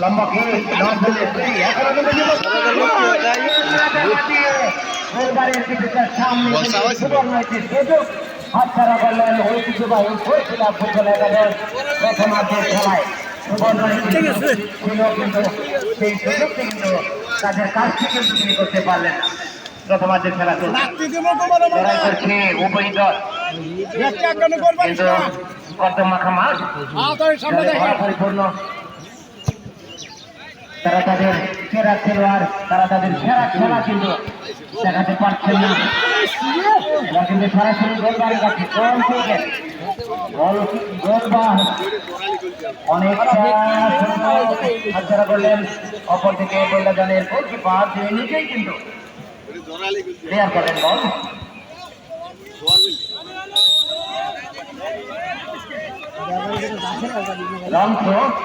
লম্বা খেয়ে হাতছাড়া করলেন ঐতিহ্যবাহী ফৈসলা ফুটবল একাদশ প্রথমার্ধের খেলায় ছিল কিন্তু সেই সুযোগটি কিন্তু তাদের কাছ থেকে বিক্রি করতে পারলেন না। প্রথমার্ধের খেলা লড়াই করছে উভয় দল কিন্তু কত মাখামাখ পরিপূর্ণ। তারা তাদের সেরা খেলোয়াড়, তারা তাদের সেরা খেলা কিন্তু দেখাতে পারছেন না। এরা কিন্তু সরাসরি গোলবারের কাছে হাতছাড়া করলেন। অপরদিকে বৈলাদানের গোলকিপার তিনি নিজেই কিন্তু ক্লিয়ার করেন বল।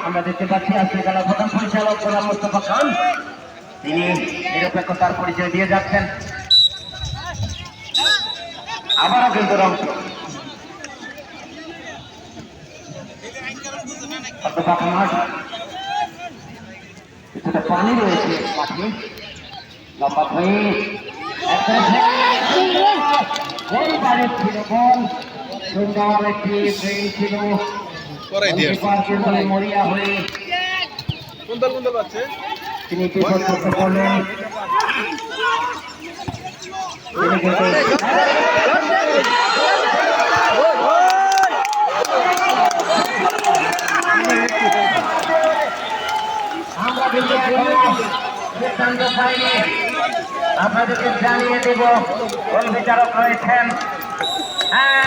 আমরা দেখতে পাচ্ছি আজকে খেলার প্রধান পরিচালক গোলাম মোস্তফা খান, তিনি নিরপেক্ষতার পরিচয় দিয়ে যাচ্ছেন। আবারও কিন্তু রংশ মাঠ, কিছুটা পানি রয়েছে মাঠে। লম্বা হয়ে ছিল বল, সুন্দর একটি ট্রেন ছিল মরিয়া হয়ে তিনি বিপদ করতে বললেন। আমরা সিদ্ধান্ত পাইনি, আপনাদেরকে জানিয়ে দেব গোল বিচারক রয়েছেন। হ্যাঁ,